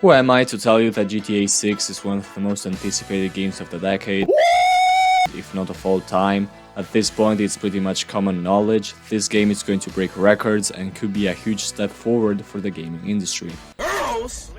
Who am I to tell you that GTA 6 is one of the most anticipated games of the decade, if not of all time? At this point, it's pretty much common knowledge. This game is going to break records and could be a huge step forward for the gaming industry. Girls?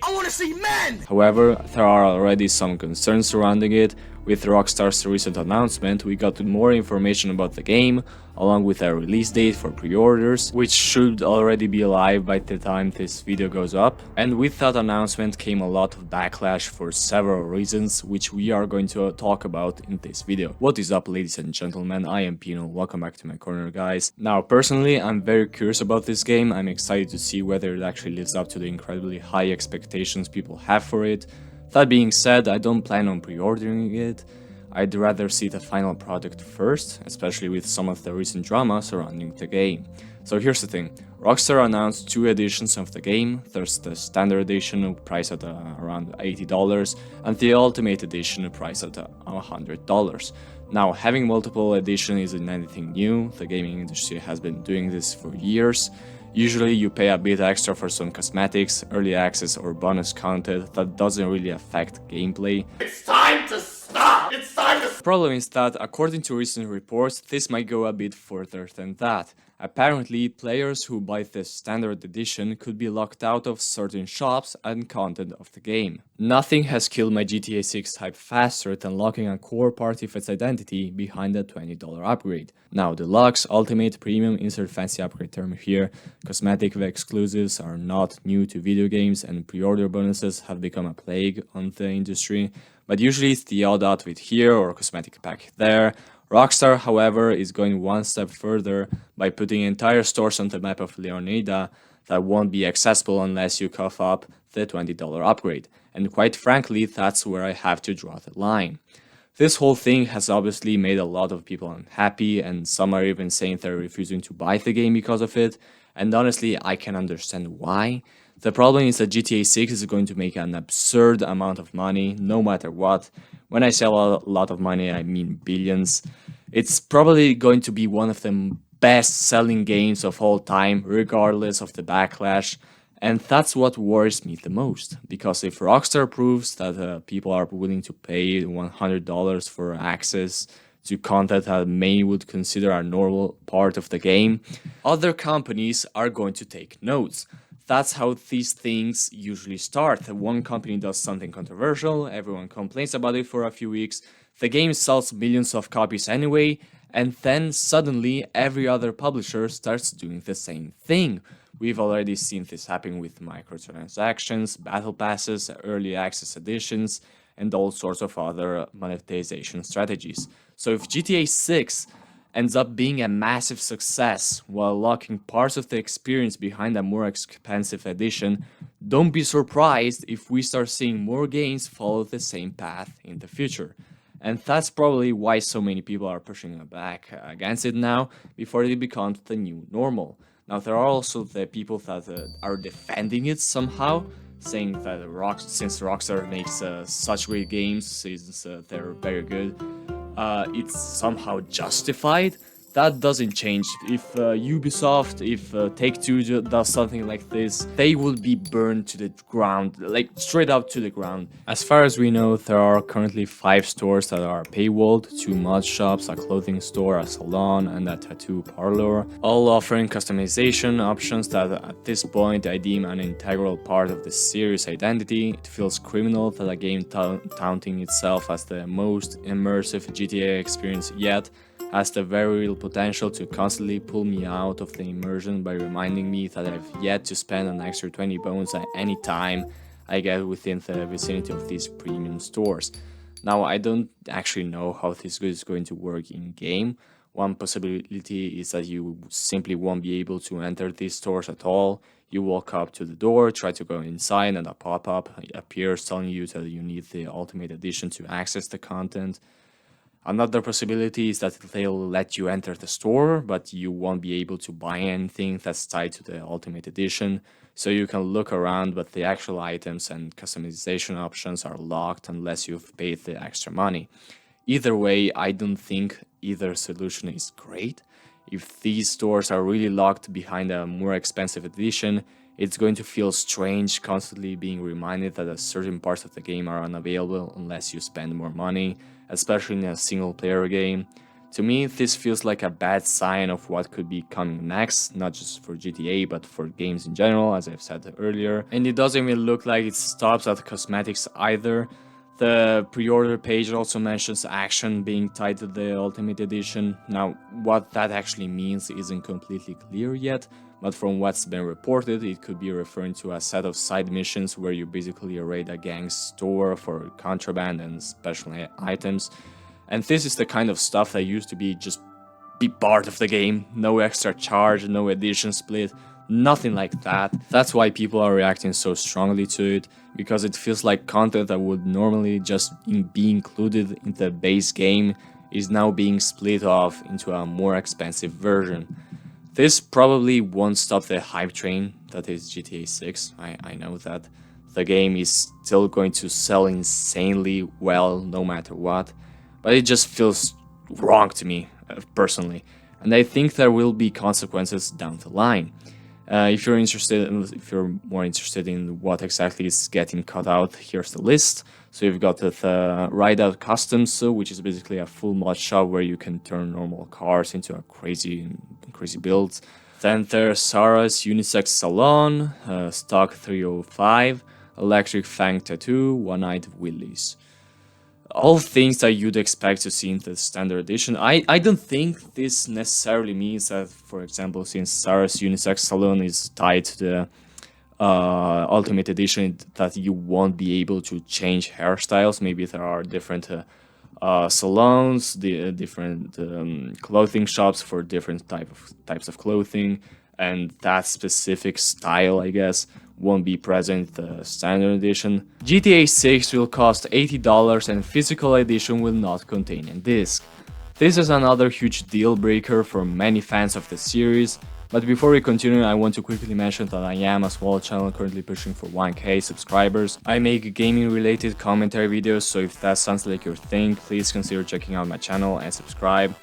I want to see men! However, there are already some concerns surrounding it. With Rockstar's recent announcement, we got more information about the game, along with a release date for pre-orders, which should already be live by the time this video goes up. And with that announcement came a lot of backlash for several reasons, which we are going to talk about in this video. What is up, ladies and gentlemen? I am Pino, welcome back to my corner, guys. Now, personally, I'm very curious about this game. I'm excited to see whether it actually lives up to the incredibly high expectations people have for it. That being said, I don't plan on pre-ordering it. I'd rather see the final product first, especially with some of the recent drama surrounding the game. So here's the thing, Rockstar announced two editions of the game. There's the standard edition priced at around $80 and the ultimate edition priced at $100. Now, having multiple editions isn't anything new, the gaming industry has been doing this for years. Usually you pay a bit extra for some cosmetics, early access or bonus content that doesn't really affect gameplay. It's time to stop! It's time to The problem is that, according to recent reports, this might go a bit further than that. Apparently, players who buy the standard edition could be locked out of certain shops and content of the game. Nothing has killed my GTA 6 hype faster than locking a core part of its identity behind a $20 upgrade. Now, Deluxe, Ultimate, Premium, insert fancy upgrade term here, cosmetic exclusives are not new to video games and pre-order bonuses have become a plague on the industry, but usually it's the odd outfit here or cosmetic pack there. Rockstar, however, is going one step further by putting entire stores on the map of Leonida that won't be accessible unless you cough up the $20 upgrade. And quite frankly, that's where I have to draw the line. This whole thing has obviously made a lot of people unhappy, and some are even saying they're refusing to buy the game because of it, and honestly, I can understand why. The problem is that GTA 6 is going to make an absurd amount of money, no matter what. When I say a lot of money, I mean billions. It's probably going to be one of the best-selling games of all time, regardless of the backlash. And that's what worries me the most, because if Rockstar proves that people are willing to pay $100 for access to content that many would consider a normal part of the game, other companies are going to take notes. That's how these things usually start. One company does something controversial, everyone complains about it for a few weeks, the game sells millions of copies anyway, and then suddenly every other publisher starts doing the same thing. We've already seen this happen with microtransactions, battle passes, early access editions, and all sorts of other monetization strategies. So if GTA 6 ends up being a massive success while locking parts of the experience behind a more expensive edition, don't be surprised if we start seeing more games follow the same path in the future. And that's probably why so many people are pushing back against it now, before it becomes the new normal. Now, there are also the people that are defending it somehow, saying that since Rockstar makes such great games, since they're very good, it's somehow justified. That doesn't change. If Ubisoft, if Take-Two does something like this, they will be burned to the ground, like straight up to the ground. As far as we know, there are currently 5 stores that are paywalled, 2 mod shops, a clothing store, a salon, and a tattoo parlor, all offering customization options that at this point I deem an integral part of the series' identity. It feels criminal that a game touting itself as the most immersive GTA experience yet has the very real potential to constantly pull me out of the immersion by reminding me that I've yet to spend an extra 20 bones at any time I get within the vicinity of these premium stores. Now, I don't actually know how this is going to work in game. One possibility is that you simply won't be able to enter these stores at all. You walk up to the door, try to go inside, and a pop-up appears telling you that you need the Ultimate Edition to access the content. Another possibility is that they'll let you enter the store, but you won't be able to buy anything that's tied to the Ultimate Edition, so you can look around, but the actual items and customization options are locked unless you've paid the extra money. Either way, I don't think either solution is great. If these stores are really locked behind a more expensive edition, It's going to feel strange constantly being reminded that certain parts of the game are unavailable unless you spend more money, especially in a single player game. To me, this feels like a bad sign of what could be coming next, not just for GTA, but for games in general, as I've said earlier. And it doesn't even look like it stops at cosmetics either. The pre-order page also mentions action being tied to the Ultimate Edition. Now, what that actually means isn't completely clear yet, but from what's been reported, it could be referring to a set of side missions where you basically raid a gang's store for contraband and special items. And this is the kind of stuff that used to be part of the game, no extra charge, no edition split, nothing like that. That's why people are reacting so strongly to it, because it feels like content that would normally just be included in the base game is now being split off into a more expensive version. This probably won't stop the hype train that is GTA 6, I know that. The game is still going to sell insanely well no matter what, but it just feels wrong to me, personally, and I think there will be consequences down the line. If you're more interested in what exactly is getting cut out, here's the list. So you've got the Ride Out Customs, which is basically a full mod shop where you can turn normal cars into a crazy builds. Then there's Sarah's Unisex Salon, Stock 305, Electric Fang Tattoo, One-Eyed Willies. All things that you'd expect to see in the standard edition. I don't think this necessarily means that, for example, since Sarah's Unisex Salon is tied to the Ultimate Edition, that you won't be able to change hairstyles. Maybe there are different salons, different clothing shops for different types of clothing, and that specific style, I guess, won't be present in the standard edition. GTA 6 will cost $80 and physical edition will not contain a disc. This is another huge deal breaker for many fans of the series, but before we continue, I want to quickly mention that I am a small channel currently pushing for 1k subscribers. I make gaming related commentary videos, so if that sounds like your thing, please consider checking out my channel and subscribe.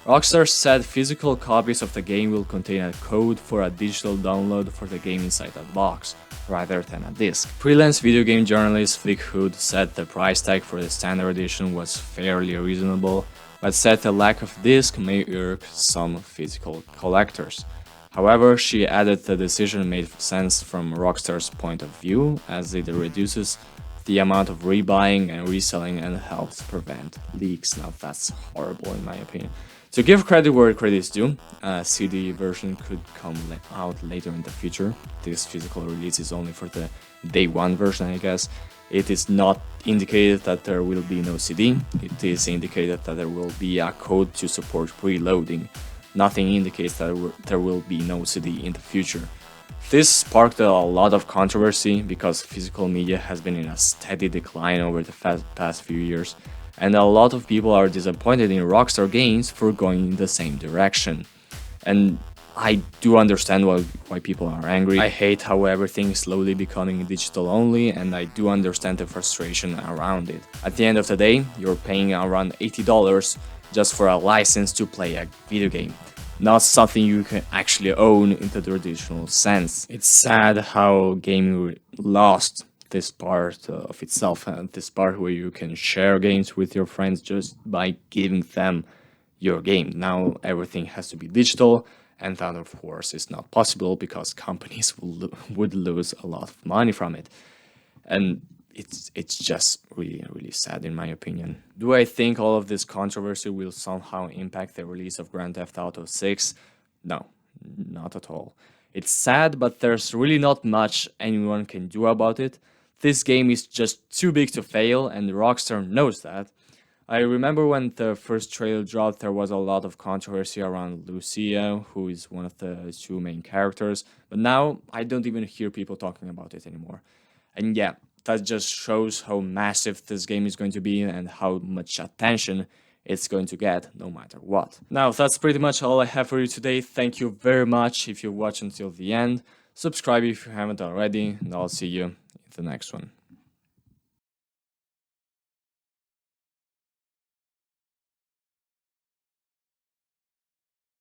Rockstar said physical copies of the game will contain a code for a digital download for the game inside that box, rather than a disc. Freelance video game journalist Flick Hood said the price tag for the standard edition was fairly reasonable, but said the lack of disc may irk some physical collectors. However, she added the decision made sense from Rockstar's point of view, as it reduces the amount of rebuying and reselling and helps prevent leaks. Now that's horrible in my opinion. To give credit where credit is due, a CD version could come out later in the future. This physical release is only for the day one version, I guess. It is not indicated that there will be no CD, it is indicated that there will be a code to support preloading. Nothing indicates that there will be no CD in the future. This sparked a lot of controversy because physical media has been in a steady decline over the past few years, and a lot of people are disappointed in Rockstar games for going in the same direction. And I do understand why people are angry. I hate how everything is slowly becoming digital only, and I do understand the frustration around it. At the end of the day, you're paying around $80 just for a license to play a video game, not something you can actually own in the traditional sense. It's sad how gaming lost this part of itself, this part where you can share games with your friends just by giving them your game. Now everything has to be digital, and that of course is not possible because companies would lose a lot of money from it. And it's just really sad in my opinion. Do I think all of this controversy will somehow impact the release of Grand Theft Auto 6? No, not at all. It's sad, but there's really not much anyone can do about it. This game is just too big to fail, and Rockstar knows that. I remember when the first trailer dropped, there was a lot of controversy around Lucia, who is one of the two main characters, but now I don't even hear people talking about it anymore. And yeah, that just shows how massive this game is going to be and how much attention it's going to get no matter what. Now, that's pretty much all I have for you today. Thank you very much if you watched until the end. Subscribe if you haven't already, and I'll see you in the next one.